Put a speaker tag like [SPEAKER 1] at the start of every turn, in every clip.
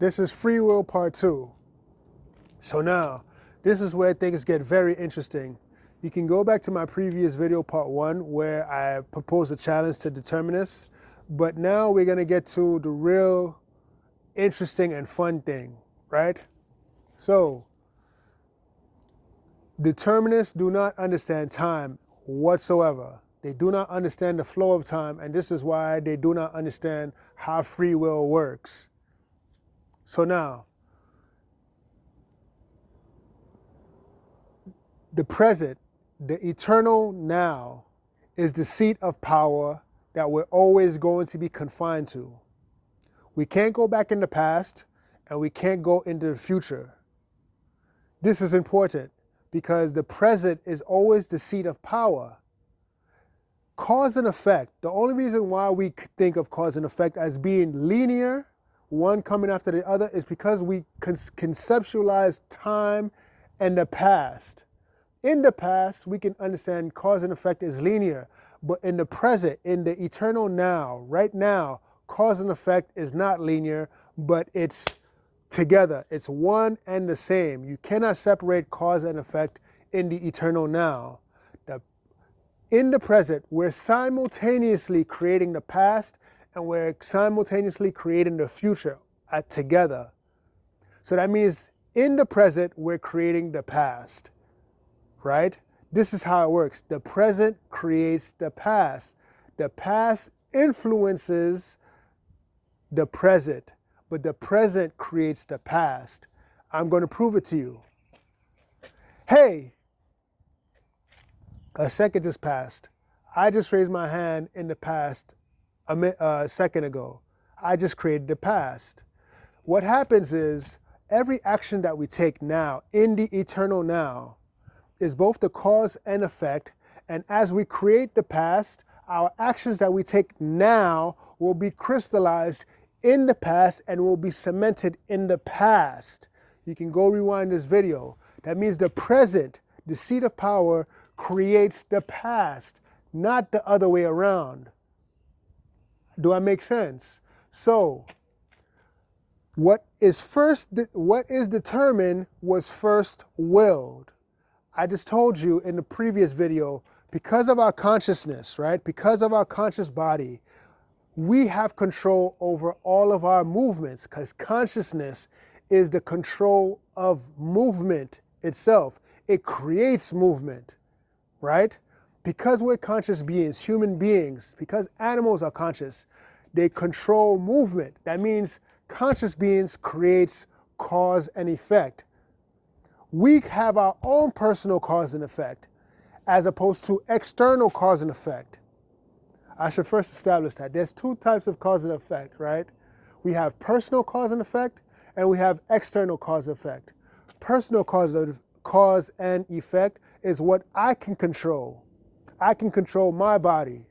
[SPEAKER 1] This is Free Will Part 2. So now, this is where things get very interesting. You can go back to my previous video, Part 1, where I proposed a challenge to determinists. But now we're going to get to the real interesting and fun thing, right? So, determinists do not understand time whatsoever. They do not understand the flow of time, and this is why they do not understand how free will works. So now, the present, the eternal now, is the seat of power that we're always going to be confined to. We can't go back in the past, and we can't go into the future. This is important because the present is always the seat of power. Cause and effect, the only reason why we think of cause and effect as being linear, one coming after the other, is because we conceptualize time and the past. In the past, we can understand cause and effect is linear, but in the present, in the eternal now, right now, cause and effect is not linear, but it's together. It's one and the same. You cannot separate cause and effect in the eternal now. In the present, we're simultaneously creating the past and we're simultaneously creating the future together. So that means in the present, we're creating the past, right? This is how it works. The present creates the past. The past influences the present, but the present creates the past. I'm going to prove it to you. Hey, a second just passed. I just raised my hand in the past a second ago. I just created the past. What happens is every action that we take now in the eternal now is both the cause and effect. And as we create the past, our actions that we take now will be crystallized in the past and will be cemented in the past. You can go rewind this video. That means the present, the seat of power, creates the past, not the other way around. Do I make sense? So, what is determined was first willed. I just told you in the previous video, because of our consciousness, right? Because of our conscious body, we have control over all of our movements because consciousness is the control of movement itself. It creates movement, right? Because we're conscious beings, human beings, because animals are conscious, they control movement. That means conscious beings creates cause and effect. We have our own personal cause and effect as opposed to external cause and effect. I should first establish that. There's two types of cause and effect, right? We have personal cause and effect, and we have external cause and effect. Personal cause and effect is what I can control. I can control my body,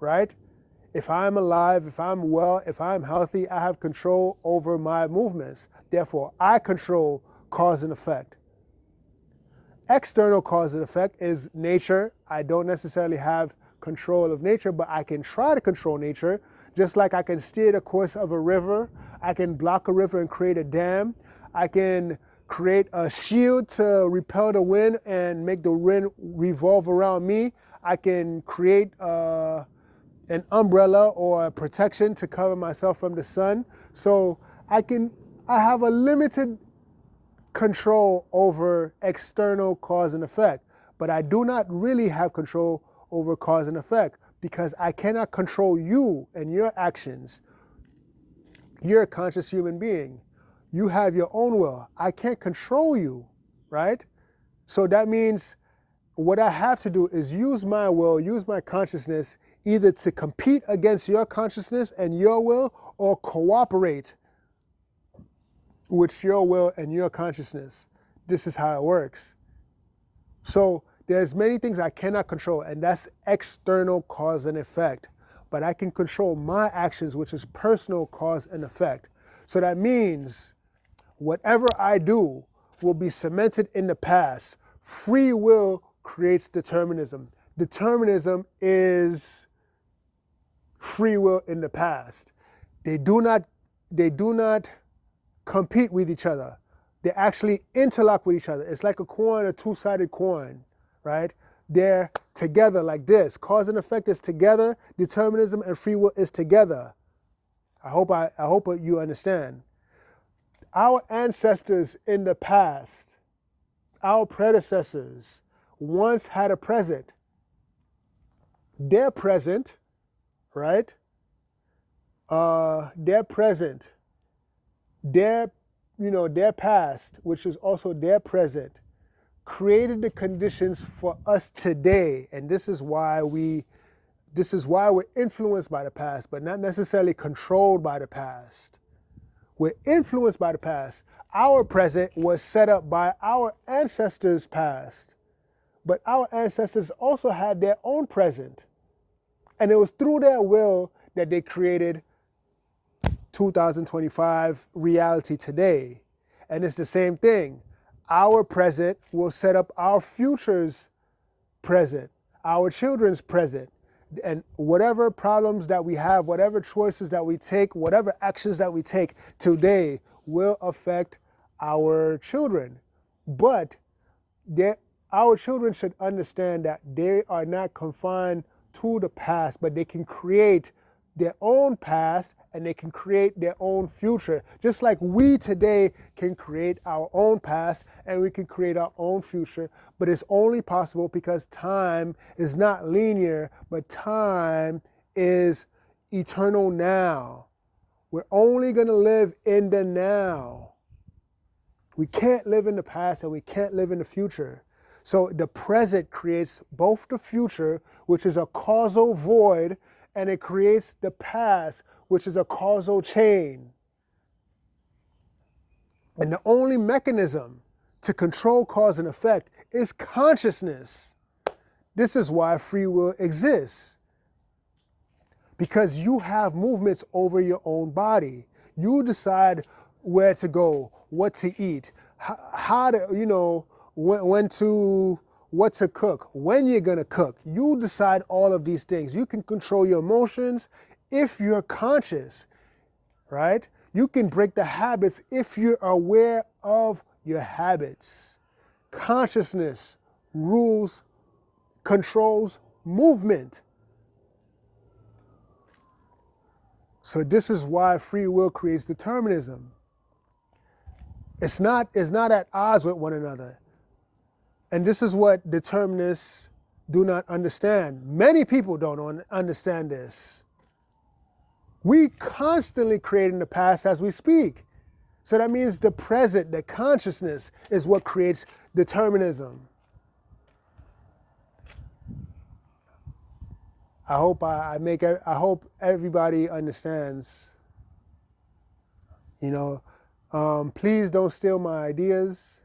[SPEAKER 1] right? If I'm alive, if I'm well, if I'm healthy, I have control over my movements. Therefore, I control cause and effect. External cause and effect is nature. I don't necessarily have control of nature, but I can try to control nature, just like I can steer the course of a river. I can block a river and create a dam. I can create a shield to repel the wind and make the wind revolve around me. I can create an umbrella or a protection to cover myself from the sun. So I have a limited control over external cause and effect, but I do not really have control over cause and effect because I cannot control you and your actions. You're a conscious human being. You have your own will. I can't control you, right? So that means what I have to do is use my will, use my consciousness, either to compete against your consciousness and your will or cooperate with your will and your consciousness. This is how it works. So there's many things I cannot control, and that's external cause and effect. But I can control my actions, which is personal cause and effect. So that means whatever I do will be cemented in the past. Free will creates determinism. Determinism is free will in the past. They do not compete with each other. They actually interlock with each other. It's like a coin, a two-sided coin, right? They're together like this. Cause and effect is together. Determinism and free will is together. I hope you understand. Our ancestors in the past, our predecessors, once had a present. Their present, right? Their present, their past, which is also their present, created the conditions for us today. And this is why we're influenced by the past, but not necessarily controlled by the past. We're influenced by the past. Our present was set up by our ancestors' past, but our ancestors also had their own present. And it was through their will that they created 2025 reality today. And it's the same thing. Our present will set up our future's present, our children's present. And whatever problems that we have, whatever choices that we take, whatever actions that we take today will affect our children. But our children should understand that they are not confined to the past, but they can create their own past and they can create their own future. Just like we today can create our own past and we can create our own future, but it's only possible because time is not linear, but time is eternal now. We're only going to live in the now. We can't live in the past and we can't live in the future. So the present creates both the future, which is a causal void, and it creates the past, which is a causal chain. And the only mechanism to control cause and effect is consciousness. This is why free will exists. Because you have movements over your own body. You decide where to go, what to eat, how to, what to cook, when you're going to cook. You decide all of these things. You can control your emotions if you're conscious, right? You can break the habits if you're aware of your habits. Consciousness controls movement. So this is why free will creates determinism. It's not at odds with one another. And this is what determinists do not understand. Many people don't understand this. We constantly create in the past as we speak. So that means the present, the consciousness, is what creates determinism. I hope everybody understands. Please don't steal my ideas.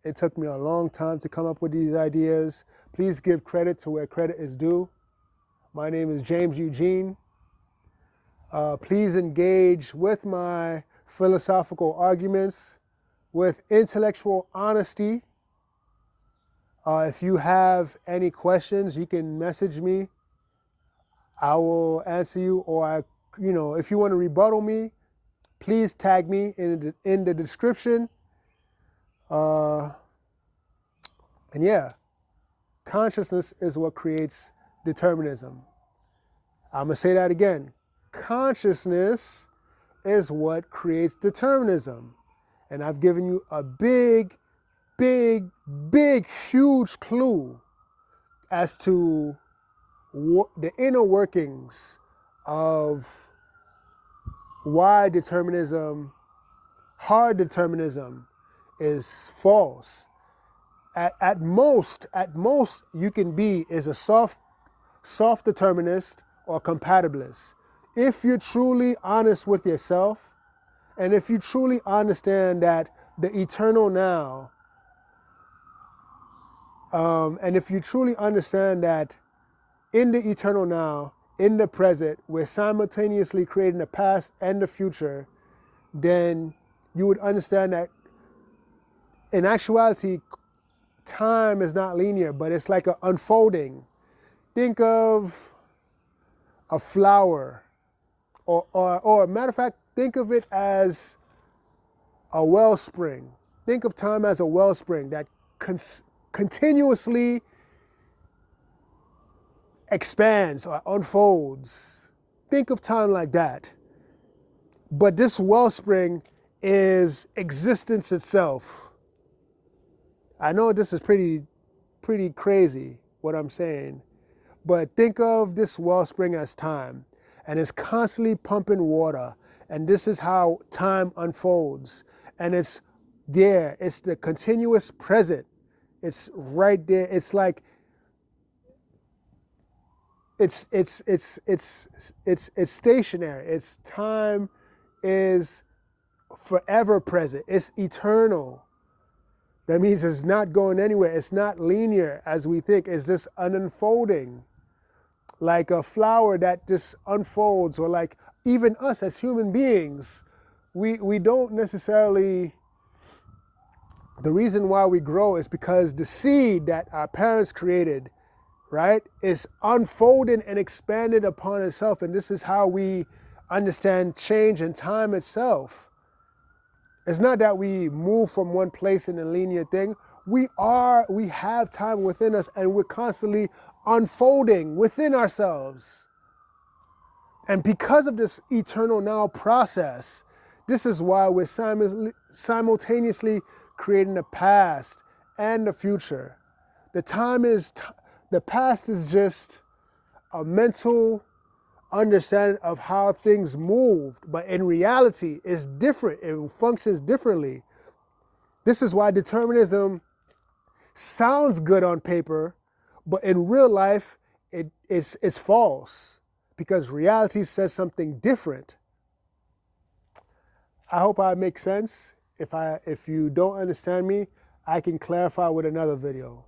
[SPEAKER 1] It took me a long time to come up with these ideas. Please give credit to where credit is due. My name is James Eugene. Please engage with my philosophical arguments with intellectual honesty. If you have any questions, you can message me. I will answer you, or if you want to rebuttal me, please tag me in the description. And yeah, consciousness is what creates determinism. I'm going to say that again. Consciousness is what creates determinism. And I've given you a big, huge clue as to the inner workings of why hard determinism is false. At most you can be is a soft determinist or compatibilist. If you're truly honest with yourself, and if you truly understand that the eternal now, and if you truly understand that in the eternal now, in the present, we're simultaneously creating the past and the future, then you would understand that in actuality, time is not linear, but it's like an unfolding. Think of a flower, or matter of fact, think of it as a wellspring. Think of time as a wellspring that continuously expands or unfolds. Think of time like that. But this wellspring is existence itself. I know this is pretty crazy what I'm saying, but think of this wellspring as time, and it's constantly pumping water, and this is how time unfolds, and it's there. It's the continuous present. It's right there. It's like it's stationary. It's time is forever present. It's eternal. That means it's not going anywhere. It's not linear as we think. It's just an unfolding, like a flower that just unfolds, or like even us as human beings, we don't necessarily, the reason why we grow is because the seed that our parents created, right, is unfolded and expanded upon itself. And this is how we understand change and time itself. It's not that we move from one place in a linear thing. We have time within us, and we're constantly unfolding within ourselves. And because of this eternal now process, this is why we're simultaneously creating the past and the future. The past is just a mental understanding of how things moved, but in reality it's different. It functions differently. This is why determinism sounds good on paper, but in real life it's false, because reality says something different. I hope I make sense. If you don't understand me, I can clarify with another video.